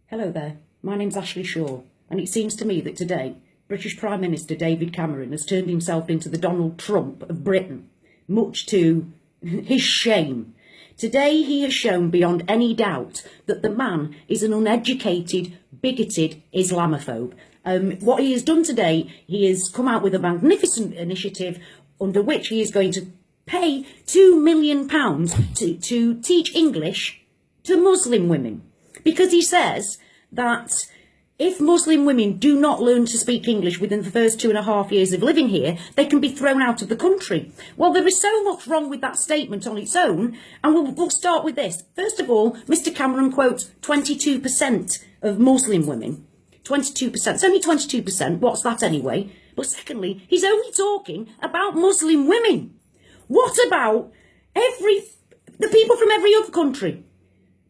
Hello there, my name's Ashley Shaw, and it seems to me that today British Prime Minister David Cameron has turned himself into the Donald Trump of Britain, much to his shame. Today he has shown beyond any doubt that the man is an uneducated, bigoted Islamophobe. What he has done today, he has come out with a magnificent initiative under which he is going to pay £2 million to teach English to Muslim women. Because he says that if Muslim women do not learn to speak English within the first 2.5 years of living here, they can be thrown out of the country. Well, there is so much wrong with that statement on its own, and we'll start with this. First of all, Mr Cameron quotes 22% of Muslim women. 22%. It's only 22%. What's that anyway? But secondly, he's only talking about Muslim women. What about the people from every other country?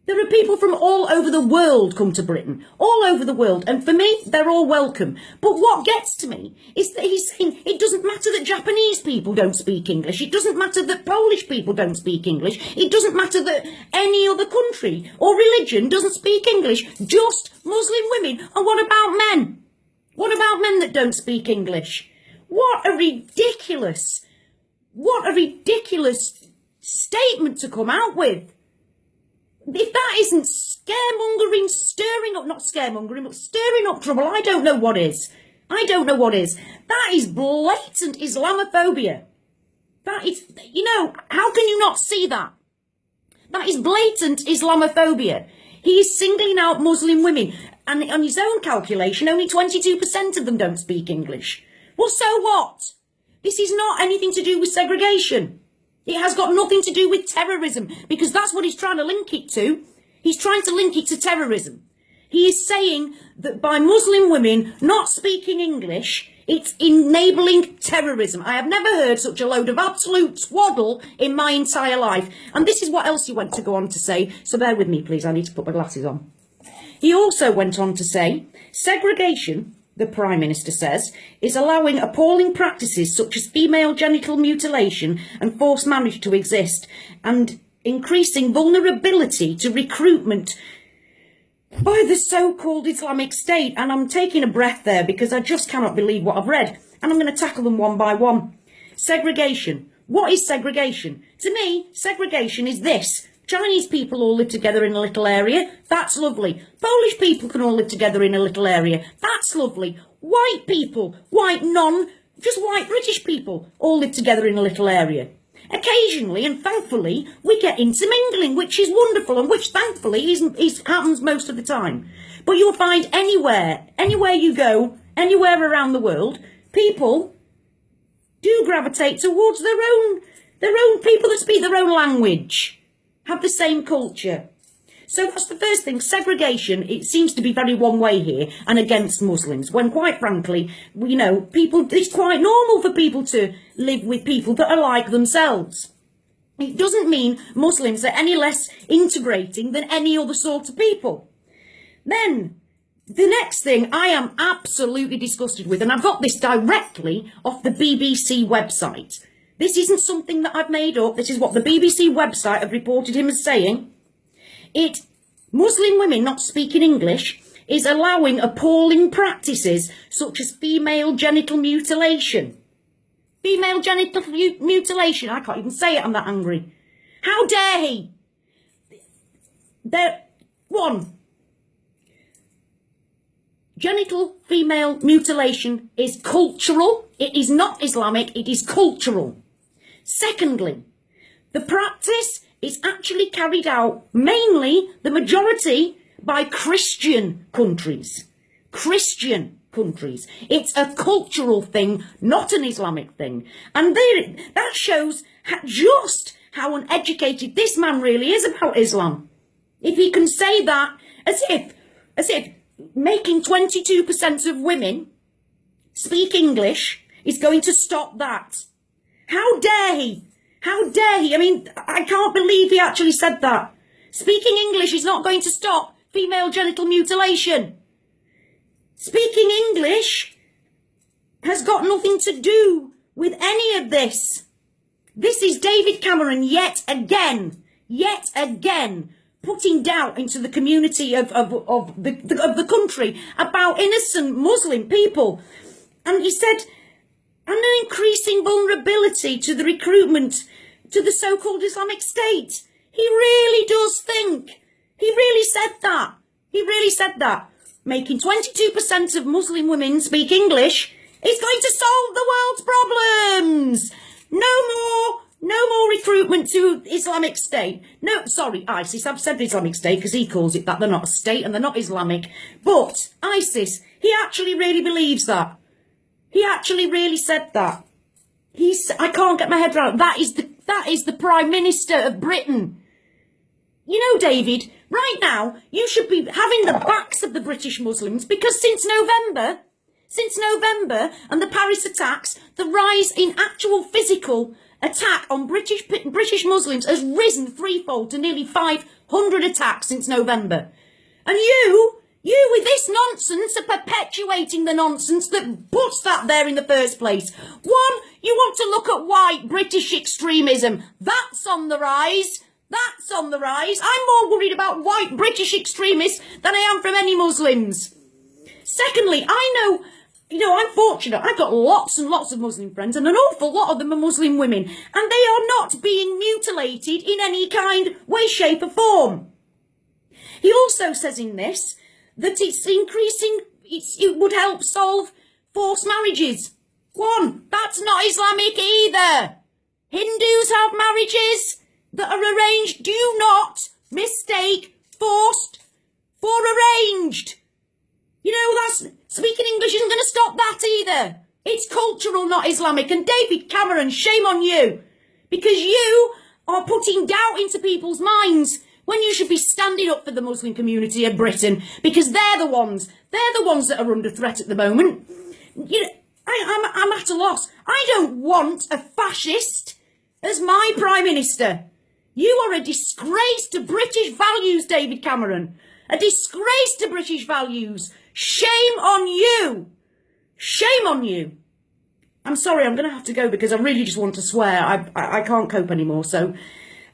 There are people from all over the world come to Britain, all over the world, and for me, they're all welcome. But what gets to me is that he's saying it doesn't matter that Japanese people don't speak English, it doesn't matter that Polish people don't speak English, it doesn't matter that any other country or religion doesn't speak English, just Muslim women. And what about men? What about men that don't speak English? What a ridiculous statement to come out with. If that isn't scaremongering, stirring up trouble, I don't know what is. I don't know what is. That is blatant Islamophobia. That is, how can you not see that? That is blatant Islamophobia. He is singling out Muslim women, and on his own calculation, only 22% of them don't speak English. Well, so what? This is not anything to do with segregation. It has got nothing to do with terrorism, because that's what he's trying to link it to. He's trying to link it to terrorism. He is saying that by Muslim women not speaking English, it's enabling terrorism. I have never heard such a load of absolute twaddle in my entire life. And this is what else he went to go on to say. So bear with me, please. I need to put my glasses on. He also went on to say, segregation, the Prime Minister says, is allowing appalling practices such as female genital mutilation and forced marriage to exist, and increasing vulnerability to recruitment by the so-called Islamic State. And I'm taking a breath there because I just cannot believe what I've read. And I'm going to tackle them one by one. Segregation. What is segregation? To me, segregation is this. Chinese people all live together in a little area. That's lovely. Polish people can all live together in a little area. That's lovely. White people, just white British people all live together in a little area. Occasionally and thankfully, we get intermingling, which is wonderful and which thankfully happens most of the time. But you'll find anywhere you go, anywhere around the world, people do gravitate towards their own people that speak their own language. Have the same culture. So that's the first thing. Segregation, it seems to be very one way here and against Muslims, when quite frankly, it's quite normal for people to live with people that are like themselves. It doesn't mean Muslims are any less integrating than any other sort of people. Then, the next thing I am absolutely disgusted with, and I've got this directly off the BBC website. This isn't something that I've made up. This is what the BBC website have reported him as saying. Muslim women not speaking English is allowing appalling practices such as female genital mutilation. Female genital mutilation. I can't even say it. I'm that angry. How dare he? Genital female mutilation is cultural. It is not Islamic. It is cultural. Secondly, the practice is actually carried out mainly, the majority, by Christian countries. Christian countries. It's a cultural thing, not an Islamic thing. And that shows just how uneducated this man really is about Islam. If he can say that as if making 22% of women speak English is going to stop that. How dare he? How dare he? I mean, I can't believe he actually said that. Speaking English is not going to stop female genital mutilation. Speaking English has got nothing to do with any of this. This is David Cameron yet again putting doubt into the community of the country about innocent Muslim people. And he said, and an increasing vulnerability to the recruitment to the so-called Islamic State. He really does think. He really said that. He really said that. Making 22% of Muslim women speak English is going to solve the world's problems. No more recruitment to Islamic State. No, sorry, ISIS. I've said Islamic State because he calls it that. They're not a state and they're not Islamic. But ISIS, he actually really believes that. He actually really said that. I can't get my head around. That is the Prime Minister of Britain. You know, David, right now, you should be having the backs of the British Muslims because since November and the Paris attacks, the rise in actual physical attack on British Muslims has risen threefold to nearly 500 attacks since November. And you with this nonsense are perpetuating the nonsense that puts that there in the first place. One, you want to look at white British extremism. That's on the rise. That's on the rise. I'm more worried about white British extremists than I am from any Muslims. Secondly, I know, I'm fortunate. I've got lots and lots of Muslim friends, and an awful lot of them are Muslim women, and they are not being mutilated in any kind, way, shape or form. He also says in this that it's increasing, it would help solve forced marriages. One, that's not Islamic either. Hindus have marriages that are arranged. Do not mistake forced for arranged. You know, speaking English isn't going to stop that either. It's cultural, not Islamic. And David Cameron, shame on you. Because you are putting doubt into people's minds when you should be standing up for the Muslim community of Britain. Because they're the ones that are under threat at the moment. You know, I'm at a loss. I don't want a fascist as my Prime Minister. You are a disgrace to British values, David Cameron. A disgrace to British values. Shame on you. Shame on you. I'm sorry, I'm going to have to go because I really just want to swear. I can't cope anymore. So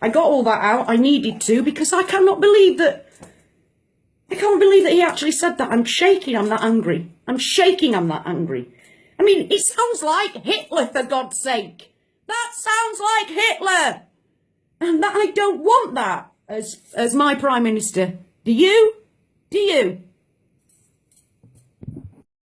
I got all that out. I needed to because I cannot believe that. I can't believe that he actually said that. I'm shaking. I'm that angry. I'm shaking. I'm that angry. I mean, it sounds like Hitler, for God's sake. That sounds like Hitler. And that I don't want that as my Prime Minister. Do you? Do you?